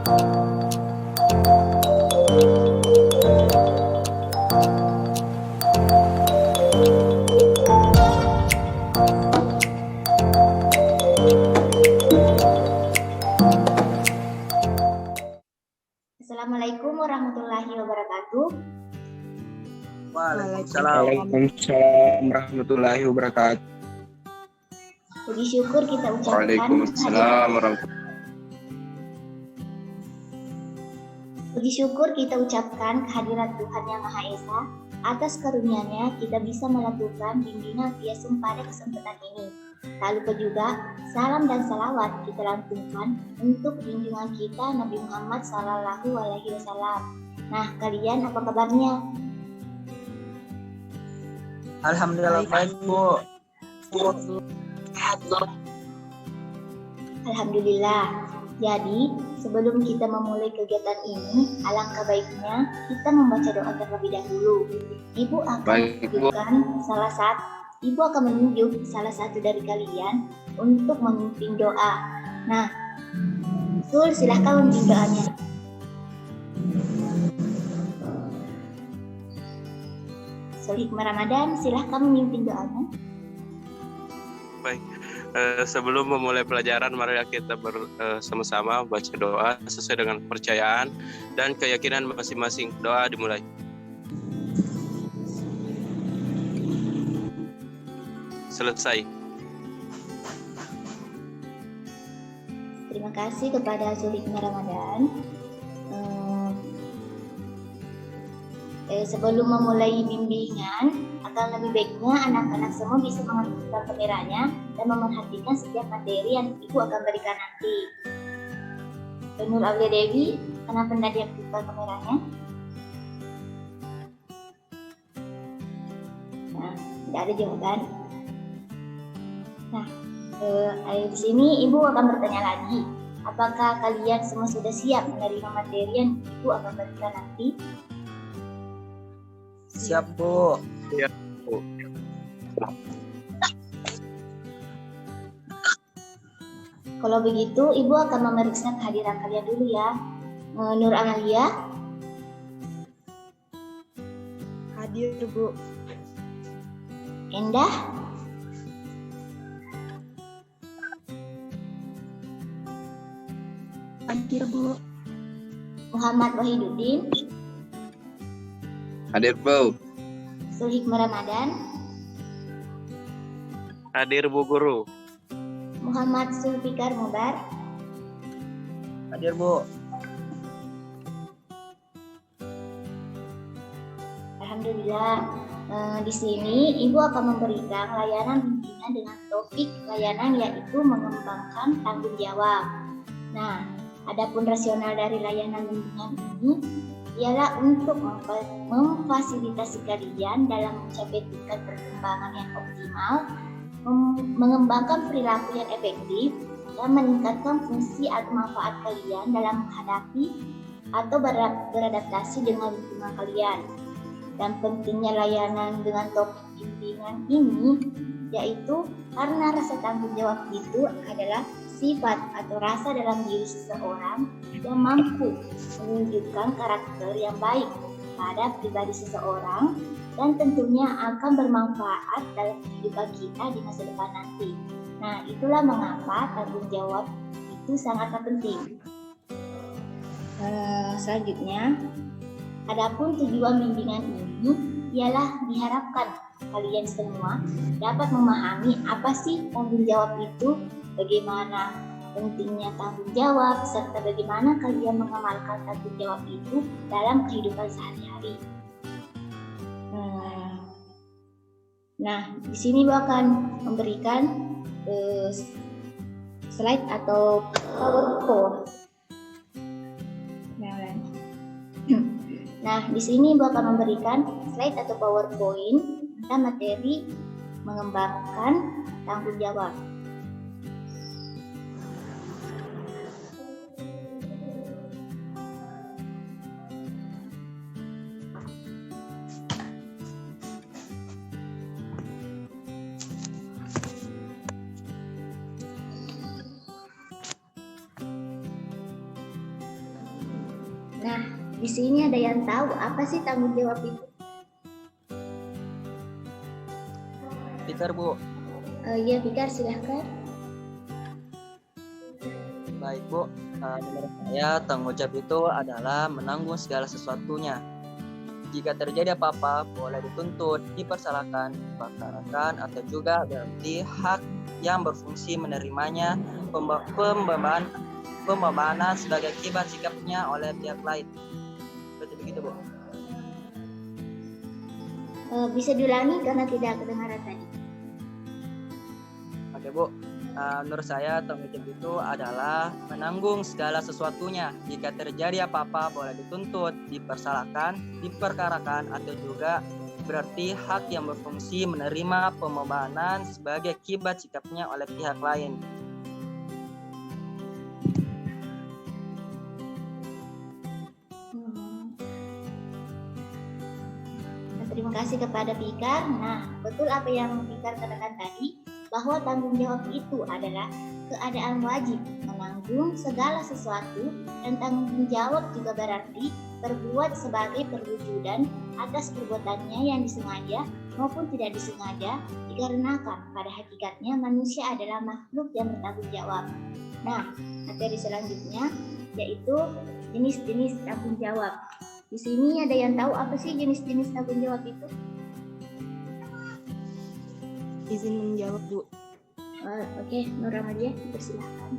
Assalamualaikum warahmatullahi wabarakatuh. Waalaikumsalam warahmatullahi wabarakatuh. Puji syukur kita ucapkan. Waalaikumsalam warahmatullahi. Puji syukur kita ucapkan kehadirat Tuhan Yang Maha Esa. Atas karunia-Nya kita bisa melakukan bimbingan Piasum pada kesempatan ini. Tak lupa juga salam dan salawat kita lantunkan untuk junjungan kita Nabi Muhammad Sallallahu Alaihi Wasallam. Nah, kalian apa kabarnya? Alhamdulillah baik, Bu. Alhamdulillah. Jadi, sebelum kita memulai kegiatan ini, alangkah baiknya kita membaca doa terlebih dahulu. Ibu akan menunjuk salah satu dari kalian untuk memimpin doa. Nah, Sul, silahkan memimpin doanya. Sul Hikmah Ramadan, silahkan memimpin doanya. Baik. Sebelum memulai pelajaran, mari kita bersama-sama baca doa sesuai dengan kepercayaan dan keyakinan masing-masing. Doa dimulai. Selesai. Terima kasih kepada Sulhikmah Ramadan. Sebelum memulai bimbingan, akan lebih baiknya anak-anak semua bisa mengaktifkan kameranya dan memerhatikan setiap materi yang Ibu akan berikan nanti. Nur Aulia Dewi, kenapa tidak diaktifkan kameranya? Nah, tidak ada jawaban. Nah, di sini Ibu akan bertanya lagi. Apakah kalian semua sudah siap menerima materi yang Ibu akan berikan nanti? Siap, Bu. Siap, Bu. Kalau begitu, Ibu akan memeriksa kehadiran kalian dulu ya. Nur Amalia. Hadir, Bu. Endah. Hadir, Bu. Muhammad Wahiduddin. Hadir, Bu. Sulhikmah Ramadan. Hadir, Bu Guru. Muhammad Zulfikar Mubar. Hadir, Bu. Alhamdulillah. Di sini Ibu akan memberikan layanan bimbingan dengan topik layanan yaitu mengembangkan tanggung jawab. Nah, adapun rasional dari layanan bimbingan ini ialah untuk memfasilitasi kalian dalam mencapai tingkat perkembangan yang optimal, mengembangkan perilaku yang efektif, dan meningkatkan fungsi atau manfaat kalian dalam menghadapi atau beradaptasi dengan lingkungan kalian. Dan pentingnya layanan dengan topik bimbingan ini yaitu karena rasa tanggung jawab itu adalah sifat atau rasa dalam diri seseorang yang mampu menunjukkan karakter yang baik pada pribadi seseorang dan tentunya akan bermanfaat dalam kehidupan kita di masa depan nanti. Nah, itulah mengapa tanggung jawab itu sangatlah penting. Selanjutnya, adapun tujuan bimbingan ini ialah diharapkan kalian semua dapat memahami apa sih tanggung jawab itu, bagaimana pentingnya tanggung jawab, serta bagaimana kalian mengamalkan tanggung jawab itu dalam kehidupan sehari-hari. Nah, di sini Ibu akan memberikan slide atau PowerPoint. Nah, di sini Ibu akan memberikan slide atau PowerPoint tentang materi mengembangkan tanggung jawab. Nah, di sini ada yang tahu apa sih tanggung jawab itu? Fikar, Bu. Iya, Fikar, silahkan. Baik, Bu. Menurut saya, tanggung jawab itu adalah menanggung segala sesuatunya. Jika terjadi apa-apa, boleh dituntut, dipersalahkan, diperkarakan, atau juga berarti hak yang berfungsi menerimanya pembebanan sebagai akibat sikapnya oleh pihak lain. Seperti begitu, Bu. Bisa diulangi karena tidak kedengaran tadi. Oke, Bu. Menurut saya tanggung jawab itu adalah menanggung segala sesuatunya. Jika terjadi apa-apa boleh dituntut, dipersalahkan, diperkarakan, atau juga berarti hak yang berfungsi menerima pembebanan sebagai akibat sikapnya oleh pihak lain. Terima kasih kepada Fikar. Nah, betul apa yang Fikar katakan tadi, bahwa tanggung jawab itu adalah keadaan wajib menanggung segala sesuatu, dan tanggung jawab juga berarti berbuat sebagai perwujudan atas perbuatannya yang disengaja maupun tidak disengaja, dikarenakan pada hakikatnya manusia adalah makhluk yang bertanggung jawab. Nah, materi selanjutnya yaitu jenis-jenis tanggung jawab. Di sini ada yang tahu apa sih jenis-jenis tanggung jawab itu? Izin menjawab, Bu. Oke, Nur Ramadia, persilahkan.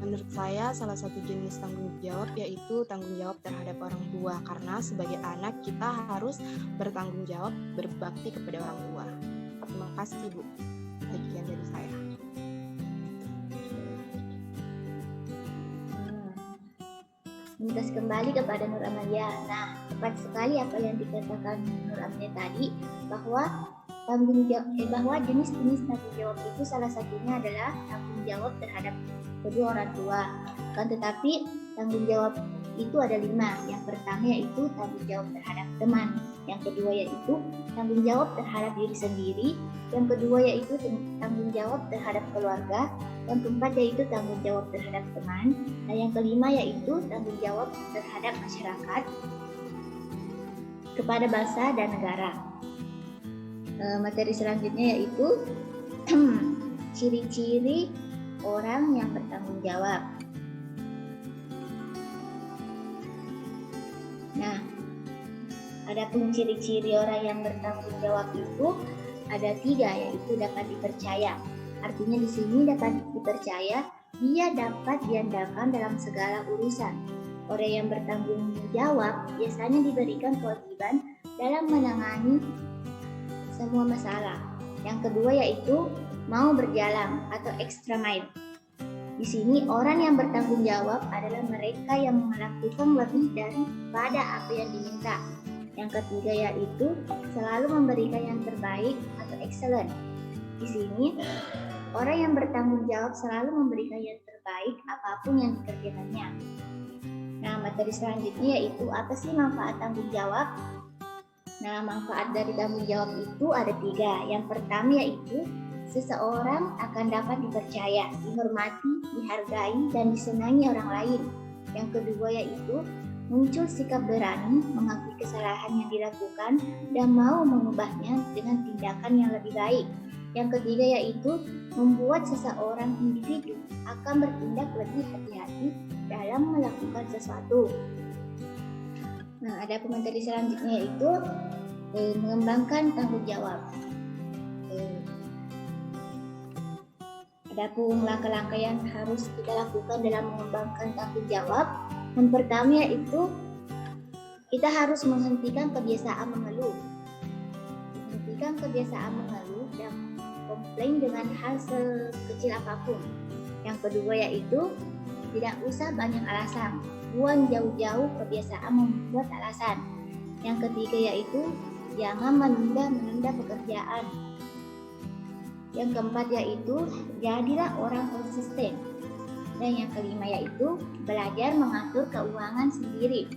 Menurut saya salah satu jenis tanggung jawab yaitu tanggung jawab terhadap orang tua, karena sebagai anak kita harus bertanggung jawab berbakti kepada orang tua. Terima kasih, Bu. Sekian dari saya. Minta kembali kepada Nur Amalia. Nah, tepat sekali apa yang dikatakan Nur Amalia tadi, bahwa bahwa jenis-jenis tanggung jawab itu salah satunya adalah tanggung jawab terhadap kedua orang tua. Kan tetapi tanggung jawab itu ada 5. Yang pertama yaitu tanggung jawab terhadap teman. Yang kedua yaitu tanggung jawab terhadap diri sendiri. Yang kedua yaitu tanggung jawab terhadap keluarga. Yang keempat yaitu tanggung jawab terhadap teman. Dan yang kelima yaitu tanggung jawab terhadap masyarakat, kepada bangsa dan negara. Materi selanjutnya yaitu ciri-ciri orang yang bertanggung jawab. Nah, adapun ciri-ciri orang yang bertanggung jawab itu ada 3, yaitu dapat dipercaya. Artinya di sini dapat dipercaya, dia dapat diandalkan dalam segala urusan. Orang yang bertanggung jawab biasanya diberikan kewajiban dalam menangani semua masalah. Yang kedua yaitu mau berjalan atau extra mile. Di sini orang yang bertanggung jawab adalah mereka yang melakukan lebih daripada apa yang diminta. Yang ketiga yaitu selalu memberikan yang terbaik atau excellent. Di sini orang yang bertanggung jawab selalu memberikan yang terbaik apapun yang dikerjakannya. Nah, materi selanjutnya yaitu apa sih manfaat tanggung jawab? Nah, manfaat dari tanggung jawab itu ada 3. Yang pertama yaitu seseorang akan dapat dipercaya, dihormati, dihargai, dan disenangi orang lain. Yang kedua yaitu muncul sikap berani mengakui kesalahan yang dilakukan dan mau mengubahnya dengan tindakan yang lebih baik. Yang ketiga yaitu membuat seseorang individu akan bertindak lebih hati-hati dalam melakukan sesuatu. Nah, ada materi selanjutnya yaitu mengembangkan tanggung jawab. Adapun langkah-langkah yang harus kita lakukan dalam mengembangkan tanggung jawab, yang pertama yaitu kita harus menghentikan kebiasaan mengeluh. Menghentikan kebiasaan mengeluh dan komplain dengan hal sekecil apapun. Yang kedua yaitu tidak usah banyak alasan, buang jauh-jauh kebiasaan membuat alasan. Yang ketiga yaitu jangan menunda pekerjaan. Yang keempat yaitu jadilah orang konsisten. Dan yang kelima yaitu belajar mengatur keuangan sendiri.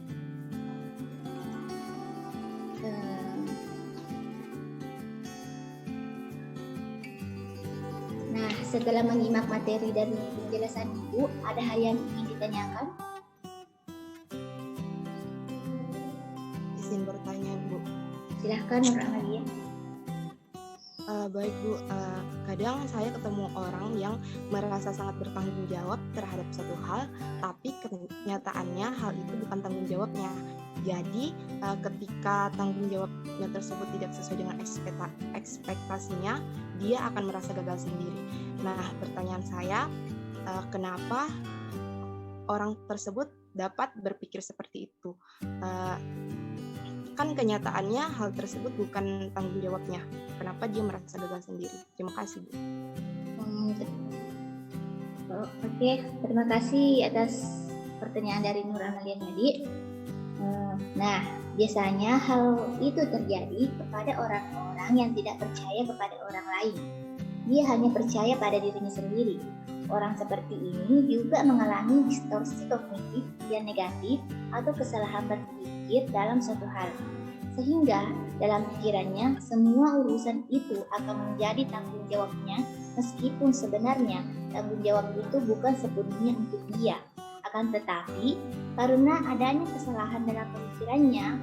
Nah, setelah menyimak materi dan penjelasan Ibu, ada hal yang ingin ditanyakan? izin bertanya, Bu. Silahkan Nur Amalia. Baik Bu, kadang saya ketemu orang yang merasa sangat bertanggung jawab terhadap satu hal, tapi kenyataannya hal itu bukan tanggung jawabnya. Jadi ketika tanggung jawabnya tersebut tidak sesuai dengan ekspektasinya, dia akan merasa gagal sendiri. Nah, pertanyaan saya, kenapa orang tersebut dapat berpikir seperti itu? Kan kenyataannya hal tersebut bukan tanggung jawabnya. Kenapa dia merasa gagal sendiri? Terima kasih, Bu. Oke, terima kasih atas pertanyaan dari Nur Amalia tadi. Nah, biasanya hal itu terjadi kepada orang-orang yang tidak percaya kepada orang lain. Dia hanya percaya pada dirinya sendiri. Orang seperti ini juga mengalami distorsi kognitif yang negatif atau kesalahan berpikir dalam suatu hal. Sehingga dalam pikirannya semua urusan itu akan menjadi tanggung jawabnya, meskipun sebenarnya tanggung jawab itu bukan sepenuhnya untuk dia. Akan tetapi karena adanya kesalahan dalam pemikirannya,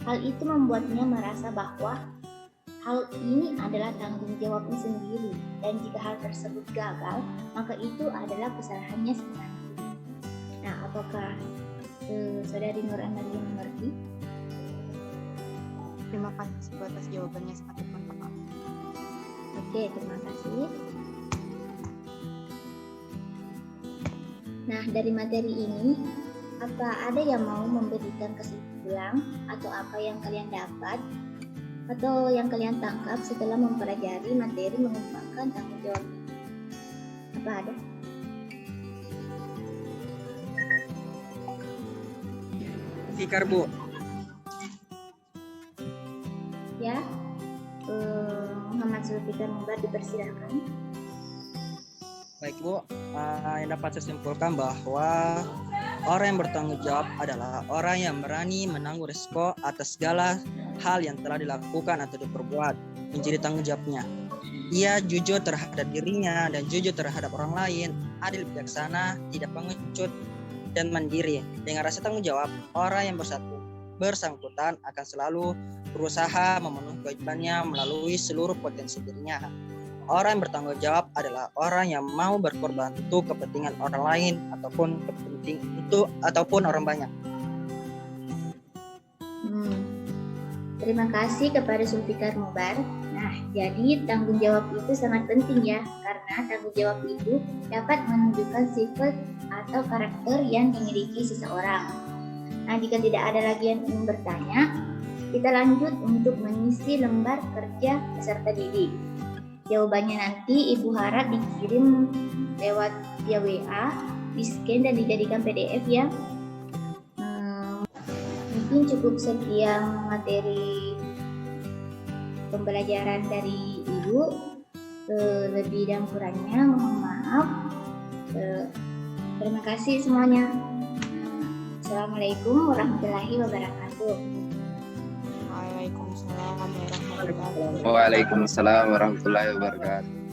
hal itu membuatnya merasa bahwa hal ini adalah tanggung jawabnya sendiri, dan jika hal tersebut gagal, maka itu adalah kesalahannya sendiri. Nah, apakah Saudari Nur Amalia mengerti? Terima kasih atas jawabannya, sangat bermanfaat. Oke, terima kasih. Nah, dari materi ini, apa ada yang mau memberikan kesimpulan atau apa yang kalian dapat atau yang kalian tangkap setelah mempelajari materi mengembangkan tanggung jawab? Apa ada? Fikar, Bu. Ya, Muhammad Zulfikar Mubar dipersilahkan. Baik Bu, yang dapat saya simpulkan bahwa orang yang bertanggung jawab adalah orang yang berani menanggung risiko atas segala hal yang telah dilakukan atau diperbuat menjadi tanggung jawabnya. Ia jujur terhadap dirinya dan jujur terhadap orang lain, adil, bijaksana, tidak pengecut, dan mandiri. Dengan rasa tanggung jawab, orang yang bersangkutan akan selalu berusaha memenuhi kewajibannya melalui seluruh potensi dirinya. Orang yang bertanggung jawab adalah orang yang mau berkorban untuk kepentingan orang lain ataupun orang banyak. Terima kasih kepada Zulfikar Mubar. Nah, jadi tanggung jawab itu sangat penting ya, karena tanggung jawab itu dapat menunjukkan sifat atau karakter yang dimiliki seseorang. Nah, jika tidak ada lagi yang ingin bertanya, kita lanjut untuk mengisi lembar kerja peserta didik. Jawabannya nanti Ibu harap dikirim lewat via WA, di-scan dan dijadikan PDF ya. Mungkin cukup sekian materi pembelajaran dari Ibu. Lebih dan kurangnya mohon maaf. Terima kasih semuanya. Assalamualaikum warahmatullahi wabarakatuh. Waalaikumsalam warahmatullahi wabarakatuh. Waalaikumsalam warahmatullahi wabarakatuh.